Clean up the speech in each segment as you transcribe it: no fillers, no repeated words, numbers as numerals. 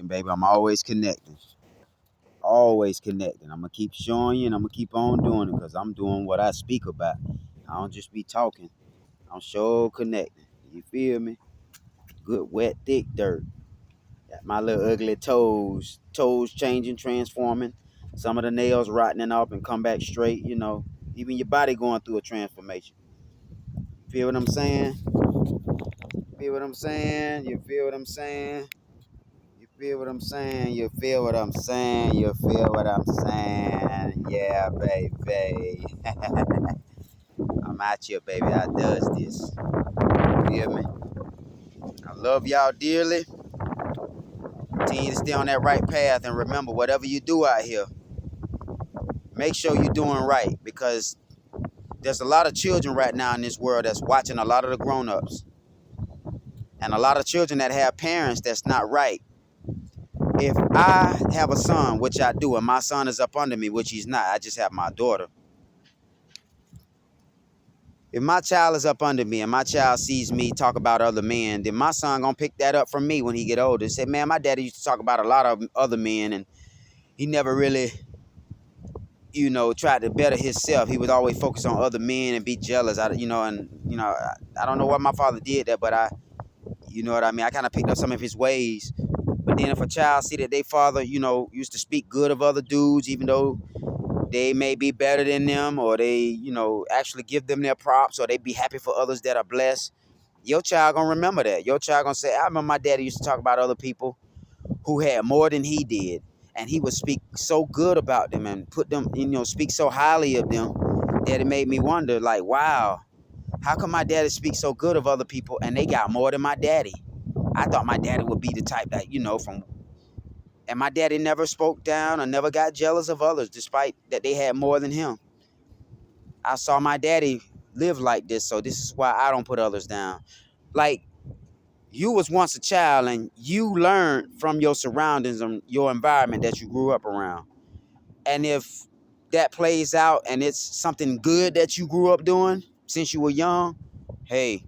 baby. I'm always connecting. Always connecting. I'm going to keep showing you and I'm going to keep on doing it because I'm doing what I speak about. I don't just be talking. I'm sure connecting. You feel me? Good, wet, thick dirt. Got my little ugly toes. Toes changing, transforming. Some of the nails rotting off and come back straight, you know. Even your body going through a transformation. Feel what I'm saying? Feel what I'm saying? You feel what I'm saying? You feel what I'm saying? You feel what I'm saying? You feel what I'm saying? Yeah, baby. I'm out here, baby. I does this. You feel me? I love y'all dearly. Continue to stay on that right path and remember, whatever you do out here, make sure you're doing right because there's a lot of children right now in this world that's watching a lot of the grown-ups. And a lot of children that have parents that's not right. If I have a son, which I do, and my son is up under me, which he's not, I just have my daughter. If my child is up under me and my child sees me talk about other men, then my son gonna pick that up from me when he get older and say, man, my daddy used to talk about a lot of other men and he never really, tried to better himself. He would always focus on other men and be jealous. I don't know why my father did that, but you know what I mean? I kind of picked up some of his ways. But then if a child see that their father, used to speak good of other dudes, even though they may be better than them, or they, actually give them their props, or they be happy for others that are blessed, your child gonna remember that. Your child gonna say, I remember my daddy used to talk about other people who had more than he did. And he would speak so good about them and put them, speak so highly of them that it made me wonder, like, wow, how come my daddy speaks so good of other people and they got more than my daddy? I thought my daddy would be the type that, and my daddy never spoke down or never got jealous of others, despite that they had more than him. I saw my daddy live like this, so this is why I don't put others down. Like, you was once a child and you learned from your surroundings and your environment that you grew up around. And if that plays out and it's something good that you grew up doing since you were young, hey,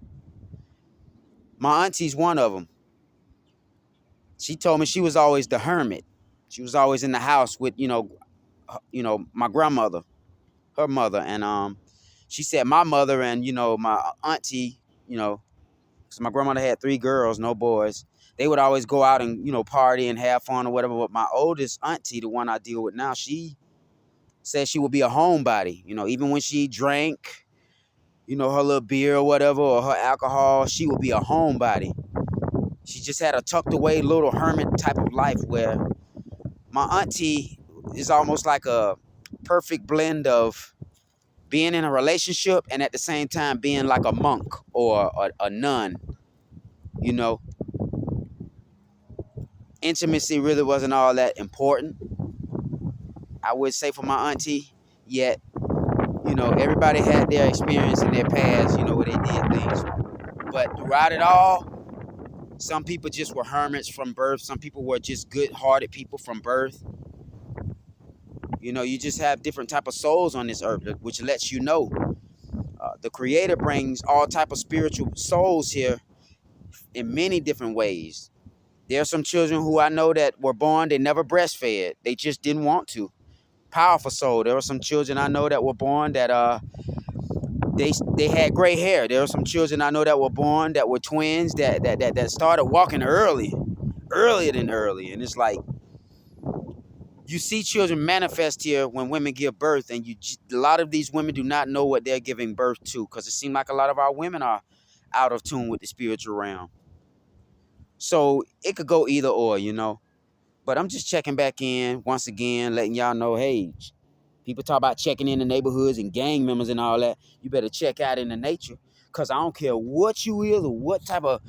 my auntie's one of them. She told me she was always the hermit. She was always in the house with, my grandmother, her mother. And she said my mother and, my auntie, because my grandmother had 3 girls, no boys. They would always go out and, party and have fun or whatever. But my oldest auntie, the one I deal with now, she said she would be a homebody. Even when she drank, her little beer or whatever, or her alcohol, she would be a homebody. She just had a tucked away little hermit type of life where my auntie is almost like a perfect blend of being in a relationship and at the same time being like a monk or a nun. Intimacy really wasn't all that important, I would say, for my auntie, yet, everybody had their experience in their past, where they did things. But throughout it all, some people just were hermits from birth. Some people were just good-hearted people from birth. You just have different type of souls on this earth, which lets you know the Creator brings all type of spiritual souls here in many different ways. There are some children who I know that were born, they never breastfed. They just didn't want to. Powerful soul. There were some children I know that were born that they had gray hair. There were some children I know that were born that were twins that started walking earlier than early. And it's like, you see children manifest here when women give birth, and a lot of these women do not know what they're giving birth to, because it seems like a lot of our women are out of tune with the spiritual realm. So it could go either or, But I'm just checking back in once again, letting y'all know, hey, people talk about checking in the neighborhoods and gang members and all that. You better check out in the nature, because I don't care what you is or what type of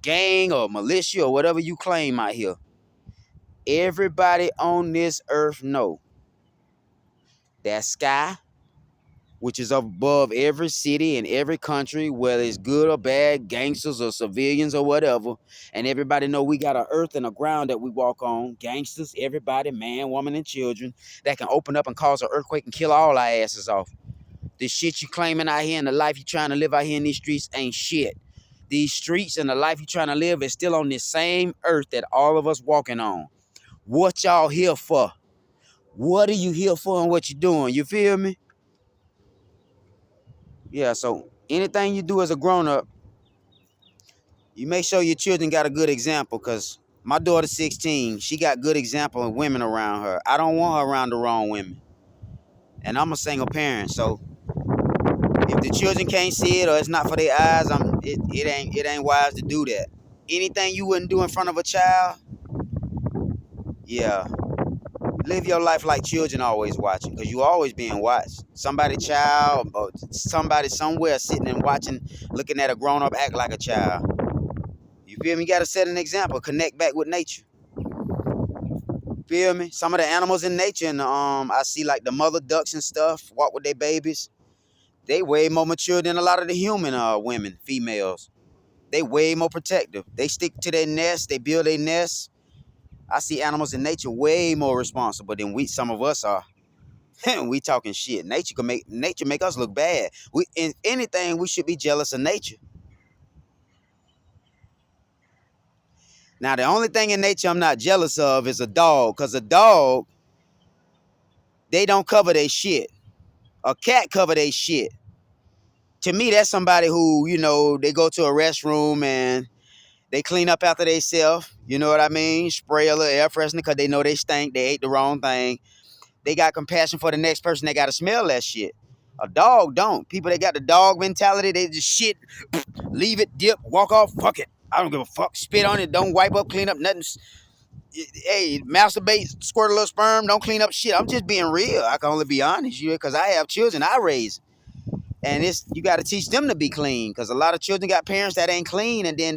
gang or militia or whatever you claim out here. Everybody on this earth know that sky, which is above every city and every country, whether it's good or bad, gangsters or civilians or whatever. And everybody know we got an earth and a ground that we walk on. Gangsters, everybody, man, woman, and children, that can open up and cause an earthquake and kill all our asses off. The shit you claiming out here and the life you trying to live out here in these streets ain't shit. These streets and the life you're trying to live is still on this same earth that all of us walking on. What y'all here for? What are you here for and what you doing? You feel me? Yeah, so anything you do as a grown-up, you make sure your children got a good example, because my daughter's 16. She got good example of women around her. I don't want her around the wrong women. And I'm a single parent, so if the children can't see it or it's not for their eyes, it ain't wise to do that. Anything you wouldn't do in front of a child, yeah. Live your life like children always watching, because you always being watched. Somebody child or somebody somewhere sitting and watching, looking at a grown-up act like a child. You feel me? You gotta set an example, connect back with nature. Feel me? Some of the animals in nature, and I see like the mother ducks and stuff walk with their babies. They way more mature than a lot of the human women, females. They way more protective. They stick to their nest. They build their nest. I see animals in nature way more responsible than some of us are. We talking shit. Nature make us look bad. In anything, we should be jealous of nature. Now, the only thing in nature I'm not jealous of is a dog, because a dog, they don't cover their shit. A cat cover their shit. To me, that's somebody who, they go to a restroom and they clean up after themselves. You know what I mean? Spray a little air freshener because they know they stink. They ate the wrong thing. They got compassion for the next person. They got to smell that shit. A dog don't. People that got the dog mentality, they just shit, leave it, dip, walk off, fuck it. I don't give a fuck. Spit on it, don't wipe up, clean up, nothing. Hey, masturbate, squirt a little sperm, don't clean up shit. I'm just being real. I can only be honest, because I have children I raise. And you got to teach them to be clean, because a lot of children got parents that ain't clean, and then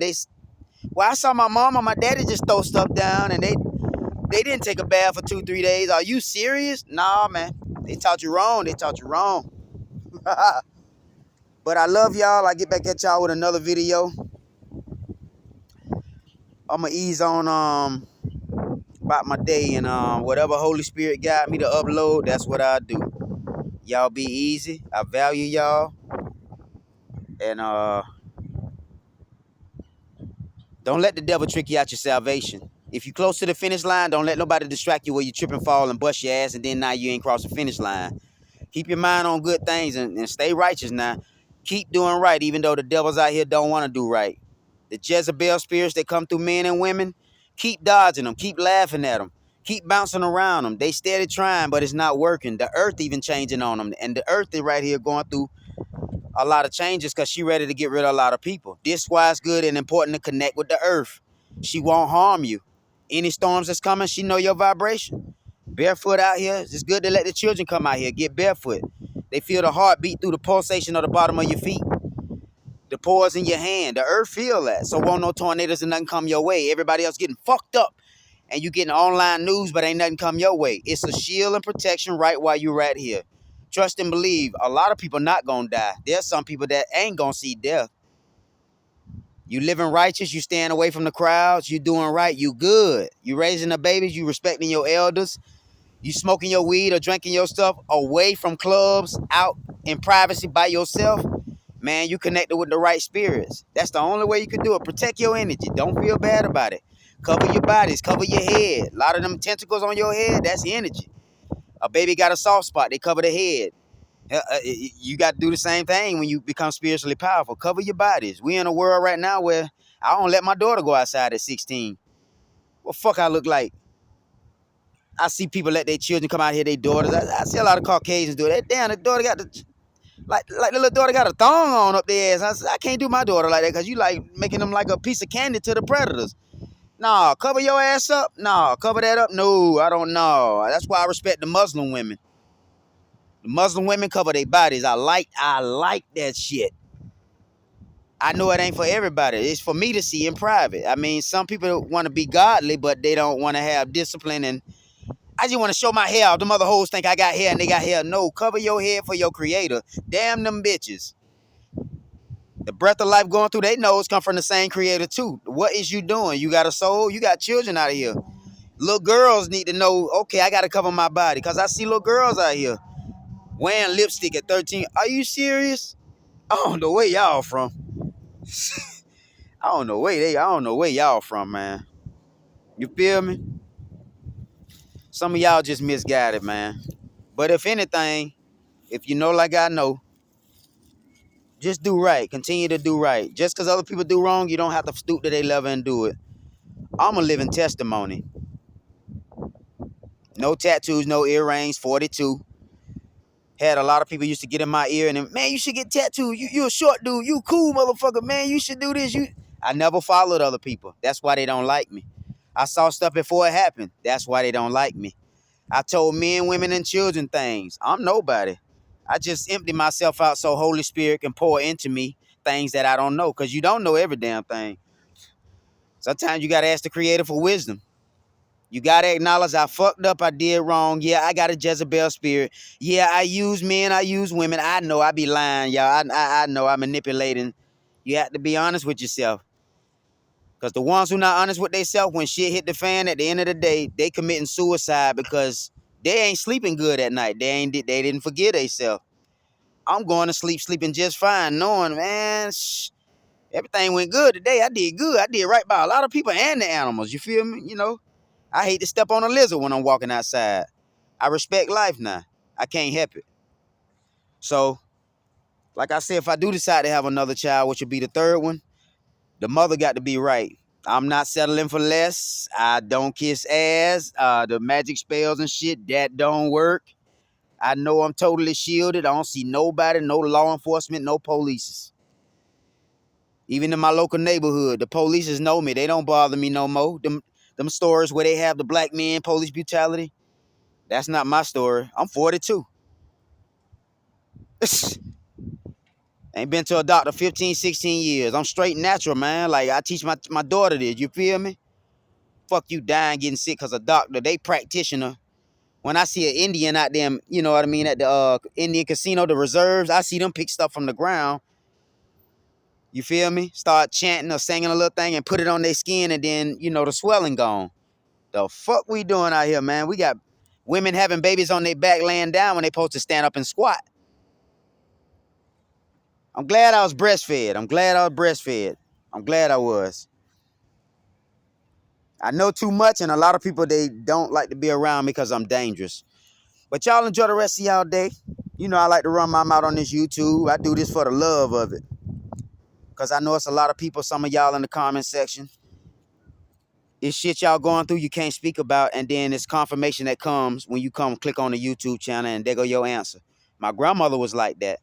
I saw my mom and my daddy just throw stuff down, and they didn't take a bath for 2-3 days. Are you serious? Nah, man. They taught you wrong. They taught you wrong. But I love y'all. I get back at y'all with another video. I'm going to ease on about my day, and whatever Holy Spirit got me to upload, that's what I do. Y'all be easy. I value y'all. And don't let the devil trick you out your salvation. If you close to the finish line, don't let nobody distract you where you trip and fall and bust your ass, and then now you ain't crossed the finish line. Keep your mind on good things and stay righteous now. Keep doing right, even though the devils out here don't want to do right. The Jezebel spirits that come through men and women, keep dodging them. Keep laughing at them. Keep bouncing around them. They steady trying, but it's not working. The earth even changing on them. And the earth is right here going through a lot of changes because she ready to get rid of a lot of people. This why it's good and important to connect with the earth. She won't harm you. Any storms that's coming, she know your vibration. Barefoot out here, it's good to let the children come out here, get barefoot. They feel the heartbeat through the pulsation of the bottom of your feet. The pores in your hand. The earth feel that. So won't no tornadoes and nothing come your way. Everybody else getting fucked up. And you getting online news, but ain't nothing come your way. It's a shield and protection right while you're right here. Trust and believe. A lot of people not going to die. There's some people that ain't going to see death. You living righteous. You staying away from the crowds. You doing right. You good. You raising the babies. You respecting your elders. You smoking your weed or drinking your stuff away from clubs, out in privacy by yourself. Man, you connected with the right spirits. That's the only way you can do it. Protect your energy. Don't feel bad about it. Cover your bodies. Cover your head. A lot of them tentacles on your head, that's energy. A baby got a soft spot. They cover the head. You got to do the same thing when you become spiritually powerful. Cover your bodies. We in a world right now where I don't let my daughter go outside at 16. What fuck I look like? I see people let their children come out here, their daughters. I see a lot of Caucasians do that. Damn, the daughter got like the little daughter got a thong on up their ass. I can't do my daughter like that because you like making them like a piece of candy to the predators. Nah, cover your ass up. Nah, cover that up. No, I don't know. That's why I respect the Muslim women. The Muslim women cover their bodies. I like that shit. I know it ain't for everybody. It's for me to see in private. I mean, some people want to be godly, but they don't want to have discipline. And I just want to show my hair off. The mother hoes think I got hair and they got hair. No, cover your head for your creator. Damn them bitches. The breath of life going through their nose come from the same creator too. What is you doing? You got a soul? You got children out of here. Little girls need to know, okay, I got to cover my body. Because I see little girls out here wearing lipstick at 13. Are you serious? I don't know where y'all from. I don't know where y'all from, man. You feel me? Some of y'all just misguided, man. But if anything, if you know like I know, just do right. Continue to do right. Just because other people do wrong, you don't have to stoop to their level and do it. I'm a living testimony. No tattoos, no earrings, 42. Had a lot of people used to get in my ear and then, man, you should get tattooed. You a short dude. You cool, motherfucker. Man, you should do this. I never followed other people. That's why they don't like me. I saw stuff before it happened. That's why they don't like me. I told men, women, and children things. I'm nobody. I just empty myself out so Holy Spirit can pour into me things that I don't know, because you don't know every damn thing. Sometimes you got to ask the Creator for wisdom. You got to acknowledge I fucked up, I did wrong. Yeah, I got a Jezebel spirit. Yeah, I use men, I use women. I know I be lying, y'all. I know I'm manipulating. You have to be honest with yourself. Because the ones who not honest with themselves, when shit hit the fan, at the end of the day, they committing suicide because they ain't sleeping good at night. They didn't forget themselves. I'm going to sleep, sleeping just fine, knowing, man, everything went good today. I did good. I did right by a lot of people and the animals. You feel me? You know, I hate to step on a lizard when I'm walking outside. I respect life now. I can't help it. So, like I said, if I do decide to have another child, which would be the third one, the mother got to be right. I'm not settling for less. I don't kiss ass. The magic spells and shit, that don't work. I know I'm totally shielded. I don't see nobody, no law enforcement, no police. Even in my local neighborhood, the police know me. They don't bother me no more. Them stories where they have the black men, police brutality, that's not my story. I'm 42. Ain't been to a doctor 15, 16 years. I'm straight natural, man. Like, I teach my daughter this. You feel me? Fuck you dying, getting sick because a doctor. They practitioner. When I see an Indian out there, you know what I mean, at the Indian casino, the reserves, I see them pick stuff from the ground. You feel me? Start chanting or singing a little thing and put it on their skin, and then, you know, the swelling gone. The fuck we doing out here, man? We got women having babies on their back laying down when they supposed to stand up and squat. I'm glad I was breastfed. I'm glad I was. I know too much, and a lot of people, they don't like to be around me because I'm dangerous. But y'all enjoy the rest of y'all day. You know I like to run my mouth on this YouTube. I do this for the love of it. Because I know it's a lot of people, some of y'all in the comment section. It's shit y'all going through you can't speak about, and then it's confirmation that comes when you come click on the YouTube channel, and there go your answer. My grandmother was like that.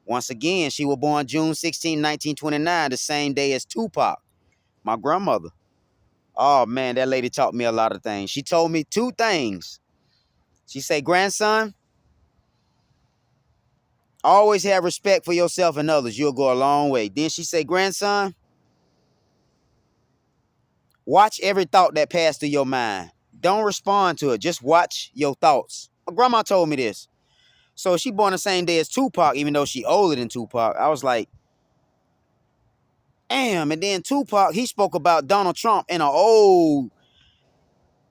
Once again, she was born June 16, 1929, the same day as Tupac. My grandmother. Oh, man, that lady taught me a lot of things. She told me two things. She said, grandson, always have respect for yourself and others. You'll go a long way. Then she said, grandson, watch every thought that passes through your mind. Don't respond to it. Just watch your thoughts. My grandma told me this. So she born the same day as Tupac, even though she older than Tupac. I was like, damn. And then Tupac, he spoke about Donald Trump in an old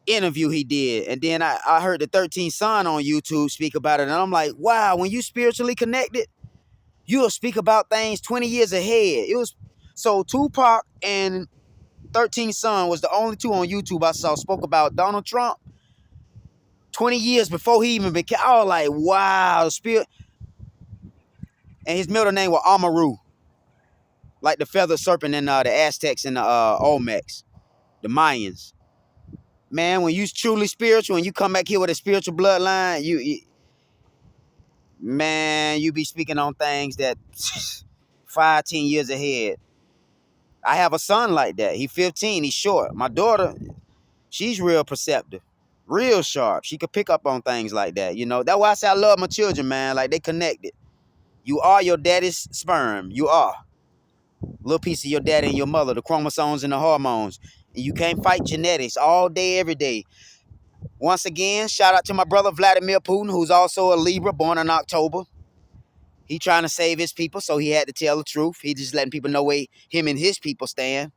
interview he did. And then I heard the 13th Son on YouTube speak about it. And I'm like, wow, when you spiritually connected, you'll speak about things 20 years ahead. It was so Tupac and 13th Son was the only two on YouTube I saw spoke about Donald Trump 20 years before he even became. I was like, wow, the spirit. And his middle name was Amaru, like the feathered serpent in the Aztecs and the Olmecs, the Mayans. Man, when you truly spiritual and you come back here with a spiritual bloodline, man, you be speaking on things that 5, 10 years ahead. I have a son like that. He's 15. He's short. My daughter, she's real perceptive, real sharp. She could pick up on things like that. You know, that's why I say I love my children, man. Like, they connected. You are your daddy's sperm. You are. Little piece of your daddy and your mother, the chromosomes and the hormones. And you can't fight genetics all day, every day. Once again, shout out to my brother Vladimir Putin, who's also a Libra, born in October. He trying to save his people, so he had to tell the truth. He just letting people know where him and his people stand.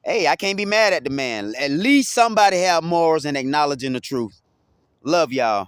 Hey, I can't be mad at the man. At least somebody have morals and acknowledging the truth. Love y'all.